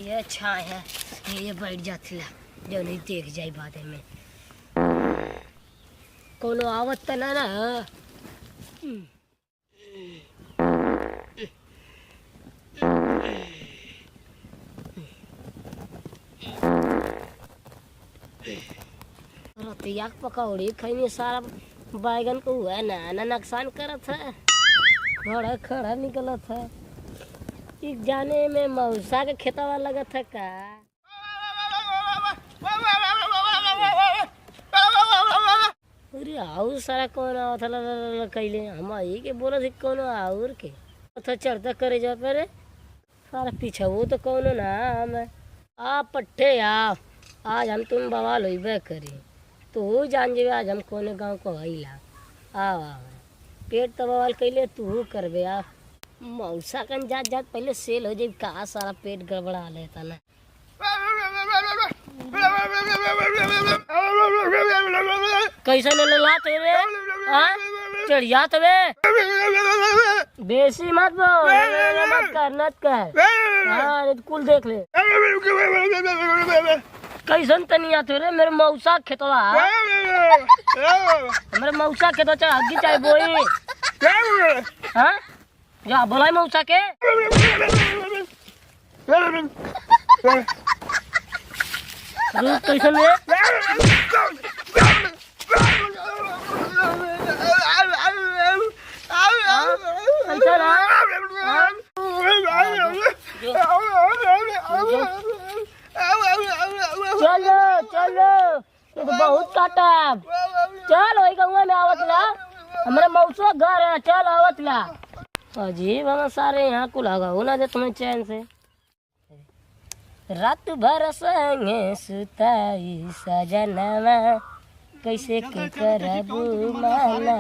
ये अच्छा है, ये बैठ जाती ला जो नहीं देख जाए बादे में कोनो आवत त ना ना। रतिया पकौड़ी खैनी सारा बैगन को हुआ ना नुकसान करत है, खड़ा खड़ा निकलत है। एक जाने में मौसा के खेतवा लगत है का। अरे आउर सारा कौन आवत है कैले हम आई के बोला थे कौन आउर के तो चढ़ता करे जा पे सारा पीछा वो तो कौन ना हम आ पट्टे आज हम तुम बवाल होइबे करी तू जान जेबे आज हम कौन गाँव को आइला आ पेट तो बवाल कैले तू करबे आ मौसा कन जात जात पहले सेल हो जाए का सारा पेट गड़बड़ा लेता ना। कैसा न लात रे हां चढ़िया तबे बेसी मत बोल मत कर हां कुल देख ले कैसन तनिया तो रे मेरे मौसा खेतवा मेरे मौसा खेतवा चाहे हग्गी चाहे बोई हां जा बोलाई मौसा के रूप कैसन रे चलो चलो तो बहुत काटा चल वही गंगा में आवत ला हमारे मौसो घर है चल आवत ला अजीब हम सारे यहाँ को लगा ना दे तुम्हें चैन से रात भर संगे सुताई सजनवा कैसे के करबू माला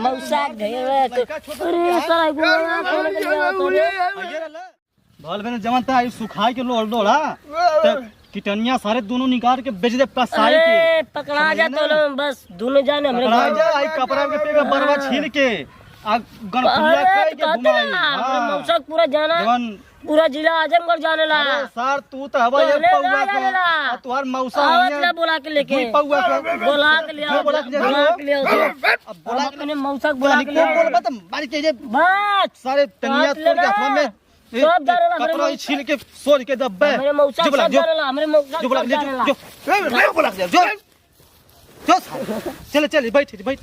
मौसा गए अरे सारा गुआ कौन के लिया बाल बने जमाता है सुखाई के लोड़ लोड़ा किटनिया सारे दोनों निकाल के बेच दे कसाई के पकड़ा जा तो बस दोनों जाने हमरे पकड़ा जा आई कपड़ा के पेगा बरवा छील के आ गनपुरिया कई के घुमाई हां मौसा पूरा जाना पूरा जिला आजमगढ़ जाने ला सर तू तो हवा ये पौवा के तोहर मौसा आवत बुला के लेके पौवा के बुला के लिया बुला के लिया अब बुला के मौसा बुला के लिया बोल बत मारी के बस सारे तनिया तोड़ के हाथ में सब जानेला कपड़ा छील के सोच के दब्बे हमरे मौसा सब जानेला हमरे मौसा जो बोला जो बोला जो चल चल बैठ बैठ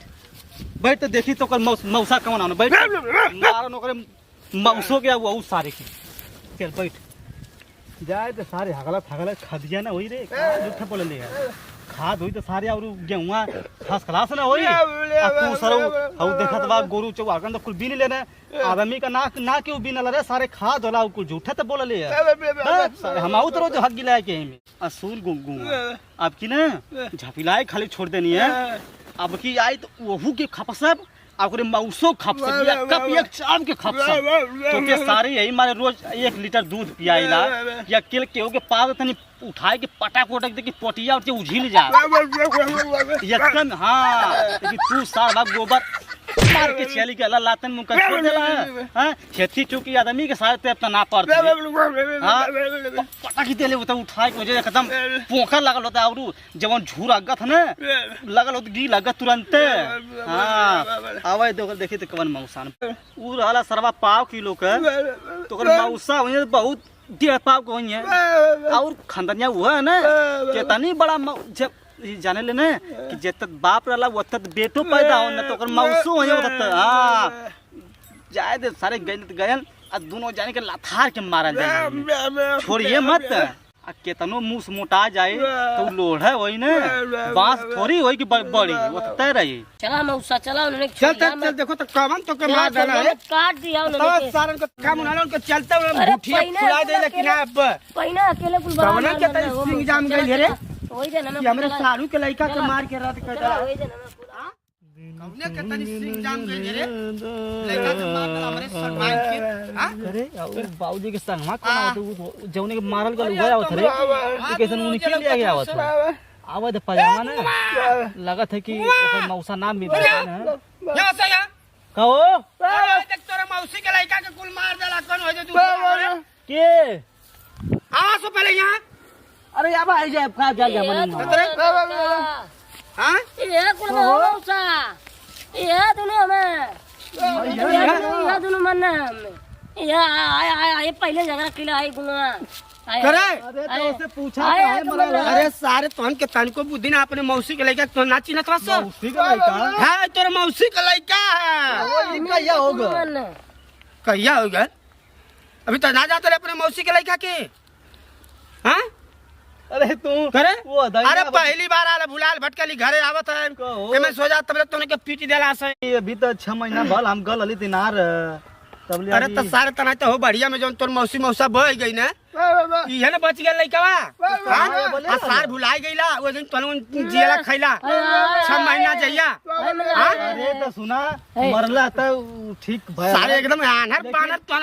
बैठ तो देखी तो कल मौसा कौन आना बैठ मारो नौकरे मौसो के वो सारे के चल बैठ जाए तो सारे हगला खदिया ना होई रे झूठा बोले ले खाद होई तो सारे और गेहुआ खास खलास ना होई तू सरौ हउ देखत बा गोरू चौआगन तो कुल बीन लेने आदमी का ना क्यों बीन रे सारे खाद होला कुल झूठा तो बोले ले सारे हम आउ तो रोज हग गिलाए के में असूल गुंगू अब की ना झपिलाए खाली छोड़ देनी है अब की आई तो वहू के खपसब आखिर मौसो खपसब या कप एक चाम के खपसब तो के सारे यही मारे रोज 1 लीटर दूध पियाइला या केल केहू के पाव तनी उठाए के पटाक वटक दे के पोटिया उठ के उझिल जा यकन हां कि तू सारा गोबर मार के चली के अल्लाह लातन मुंह कर छोड़ देला हां खेती चुकी आदमी के साथ ते अपना ना पड़ते हां पटाकी देले वो तो उठाए के वजह खत्म पोखर लागल होता और जवन झूर अगत ना लगल होत गी लगत तुरंत हां आवे देखी तो कवन मौसान उ रहला सरवा पाव किलो के तो कर मौसा होय बहुत 1.5 पाव को होय और खंदनिया हुआ है ना केतनी बड़ा जब जाने ले ना कि जत बाप रहला वत बेटो पैदा हो ना तो कर मौसो होय होत हां जाए दे सारे गयल आ दोनों जाने के लाथार के मारल जाए छोड़िए मत आ केतनो मुंह मोटा जाए तो लोढ़ है वही ना बांस थोड़ी होई कि बड़ी ओतते रही चला मौसा चला उन्होंने चल देखो तो कवन तो के मार डाला है काट दिया उन्होंने तो सारन को काम उन्होंने उनको चलते हुए मुठिया फुला दे लेकिन अब पहिना अकेले कुल बना कवन के तई सिंह जाम गई रे होई दे ना हमरे सारू के लइका के मार के रात कर डाला होई दे ना हमने के तनी सिंह जाम गई रे लइका के मार डाला हमरे सरमान के हां अरे बाबूजी के संग मा कोना जौने के मारल गल गया आवत रे कैसन मुनि के लिया गया आवत आवत पजामा ना लगत है कि ओकर मौसा नाम भी ना यहां से यहां कहो मौसी के लड़का के कुल मार देला कौन हो जे दूसरा के आवा सो पहले यहाँ अरे अब आई जाए का जा जा मन हां ये कुल मौसा ये दोनों में ये दोनों मन ये पहले झगड़ा किला है गुना करे अरे तो उसे पूछा है मरल अरे सारे तोहन के तन को बुद्धि ना अपने मौसी के लड़का तो नाची न तो मौसी का लड़का है तोरे मौसी का लड़का है वो इनका होगा कहिया हो गया अभी तो ना जाते अपने मौसी के लड़का के हाँ अरे तू करे वो अरे पहली बार आला भुलाल भटकली घरे आवत है एमे सो जा तब तोने के पीट देला से अभी तो 6 महीना भल हम गल हली दिनार तब ले अरे तो सारे तना तो हो बढ़िया में जोन तोर मौसी मौसा बह गई ना इहे ने बच गेल लइकावा हां आ सार भुलाई गईला ओ दिन तोन जियला खैला 6 महीना जइया हां अरे तो सुना मरला तो ठीक भय सारे एकदम आनर पानर तोन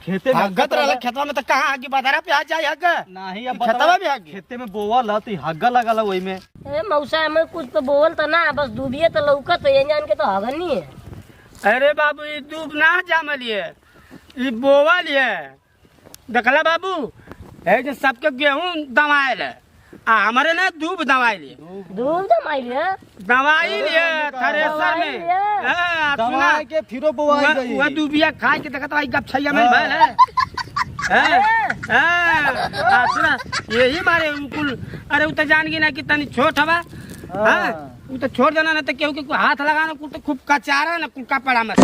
खेते में हगत रहला खेतवा में तो कहां आगे बधारा पे आ जाए हग नहीं अब खेतवा भी आगे खेते में बोवल हती हग्गा लगल ओई में ए मौसा में कुछ तो बोल तो ना बस डूबिए तो लौकत ये जान के तो हगन नहीं है अरे बाबू ये दूब ना जामलिए ये बोवल है देखला बाबू है जो सबके गेहूं दवाइल है आ हमारे ना दूब दवाइल है दूध तो माइल है दवाई लिए थ्रेसर में हां दवा के फिरो बोवाई गई वो दूबिया खा के देखत भाई गप छैया में भल है हां सुना यही मारे कुल अरे उ तो जान गई ना कि तनी छोट हवा हां उ तो छोड़ देना ना तो केहू के हाथ लगाना कुल तो खूब कचारा ना कुल कपड़ा में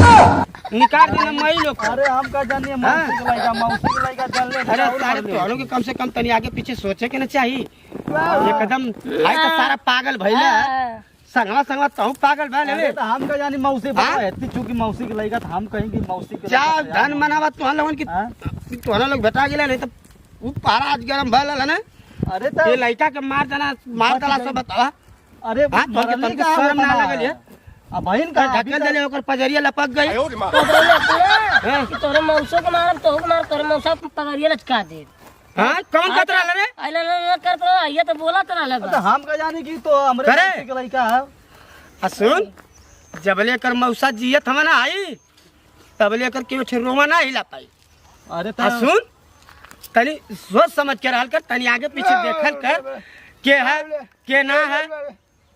निकाल देना मई लोग अरे हम का जानिए मौसी के लड़का जान ले अरे सारे तोहरों के कम से कम तनी आगे पीछे सोचे के ना चाहिए एकदम भाई तो सारा पागल भइला संगवा संगवा तहु पागल भइल अरे तो हम का जानी मौसी बता इतनी चूंकि मौसी के लड़का हम कहेंगे मौसी के जा धन मनावा तोहन लोगन की तोहन लोग भेटा गेला नहीं तो उ पारा आज गरम भइल है ना अरे तो ये लड़का के मार देला सब बतावा अरे हां तोहन के तन शर्म ना लगल है अब बहन का ढकल देले ओकर पजरिया लपक गई तोरे मौसो को मारम तो मार तोरे मौसा पगड़िया लचका दे हां कौन खतरा रे आइला ना करत रहा ये तो बोला तो ना तो हम का जानी कि तो हमरे करे। मौसी के लड़का है आ सुन जबले कर मौसा जियत हमना आई तबले कर केहू रोमा ना हिला पाई अरे आ तो सुन तनी सोच समझ के रहल कर तनी आगे पीछे देखल कर के है के ना है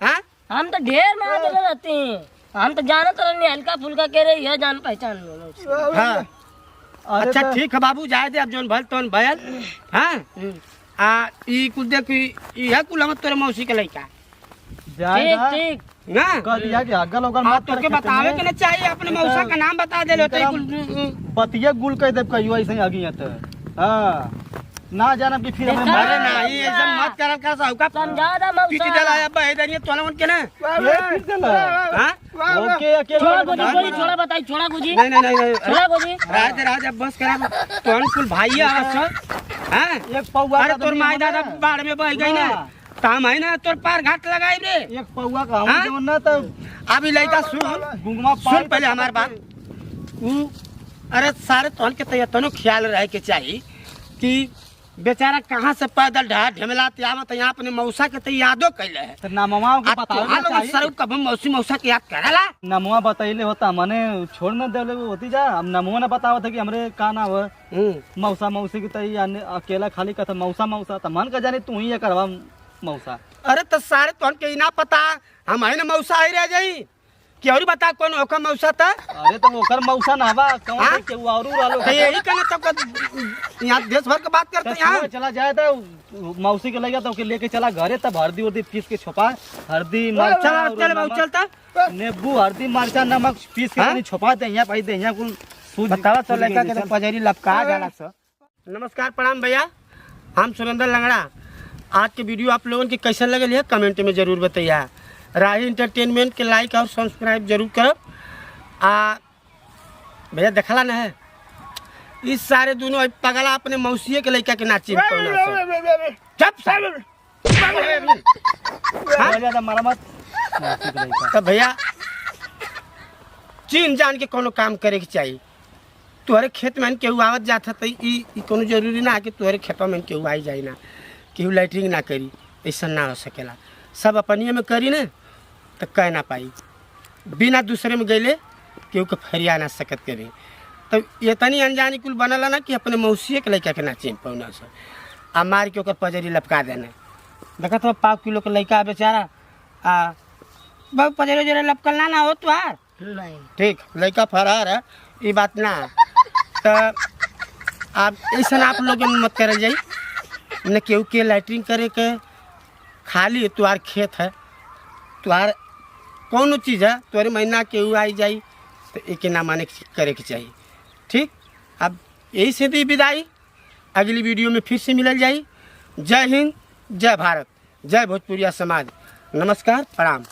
हां हम तो ढेर मार देले रहते हैं हम तो जानत रहनी हल्का फुल्का के रे यह जान पहचान लो हां अरे अच्छा तो- ठीक है बाबू जाए दे अब जोन भल तोन भयल हां आ ई कुल देख ई है कुल हम तोरे मौसी के लइका जाए ठीक ना ठीक ना कह दिया कि अगल उगल हां मत तो के बतावे के ना चाहिए अपने मौसा का नाम बता दे लो तो कुल बतिया गुल कह देब कहियो ऐसे आगी तो हां ना जानब कि फिर हम देखा? अरे नहीं ऐसा मत करल कर साहू समझा दा पीटी मौसा देला अब है तोला मन के ना ये फिर चला हां ओके अकेले छोड़ा गुजी गोली छोड़ा बताई छोड़ा गुजी नहीं नहीं नहीं छोड़ा गुजी राज बस करा तोन कुल भाई आवाज हां एक पौवा अरे का तोर तो माई दादा बाढ़ में बह गई ना ताम है ना तोर पार घाट लगाई रे एक पौवा का हाँ? हम जवन ना तो अभी लड़का सुन गुंगमा सुन पहले हमार बात उ अरे सारे तोन के तैयार तनो ख्याल रहे के चाहिए कि बेचारा कहाँ से पैदल ढा ढेमलाते आवत यहाँ अपने मौसा के तो यादो कैले है तो नामवा के बतावे ना चाहिए सर कब मौसी मौसा के याद करला नमवा बताइले होता मने छोड़ न देले होती जा हम नमवा ना बतावत है कि हमरे का ना हो मौसा मौसी की तई अकेला खाली कथा मौसा मौसा त मन का जाने तू ही करवा मौसा अरे तो सारे तोन के ना पता हम है ना मौसा ही रह जाई कि और बता कौन ओका मौसा था अरे तो ओकर मौसा ना बा कौन हाँ? के वो औरू रहलो तो यही कहना तब यहाँ देश भर के बात करते हैं यहाँ चला जाए तो मौसी के लगा तो ओके लेके चला घरे तब हल्दी उर्दी पीस के छुपा हल्दी मरचा चल बाबू चलता नींबू हल्दी मरचा नमक पीस के हाँ? तनी छुपा दे यहाँ भाई दे यहाँ कुल सूज बतावा तो लड़का के तो पजरी लपका जाला सर नमस्कार प्रणाम भैया हम सुरेंद्र लंगड़ा आज के वीडियो आप लोगों के कैसे लगल है कमेंट में जरूर बताइए राही इंटरटेनमेंट के लाइक और सब्सक्राइब जरूर करो भैया देखला ना है इस सारे दोनों पगला अपने मौसी के लड़का के नाची मरम्मत तब भैया चीन जान के कोनो काम करे के चाहिए तुहरे खेत में केहू आवत जात है तो कोनो जरूरी ना है कि तुहरे खेतों में केहू आई जाए ना केहू लाइटरिंग ना करी ऐसा ना हो सकेला सब अपनिए में करी ना तो कह ना पाई बिना दूसरे में गईले केहू के फरिया ना सकत करी। तो ये तनी अनजानी कुल बनला ना कि अपने मौसी के लड़का के ना चिन्ह पौना से आ मार के ओकर पजरी लपका देना। देखा तो 5 किलो के लड़का बेचारा आ बहुत पजरे जरे लपकल ना हो तुहार नहीं ठीक लड़का फरार है ये बात ना। तो आप ऐसा आप लोग मत करल जाई न केहू के लैट्रिन करे के खाली तुहार खेत है तुहार कौन चीज़ है तोरे महीना केहू आई जाई तो एक ना माने करे के चाहिए ठीक। अब यही से दी विदाई अगली वीडियो में फिर से मिलल जाई। जय हिंद जय भारत जय भोजपुरिया समाज नमस्कार प्रणाम।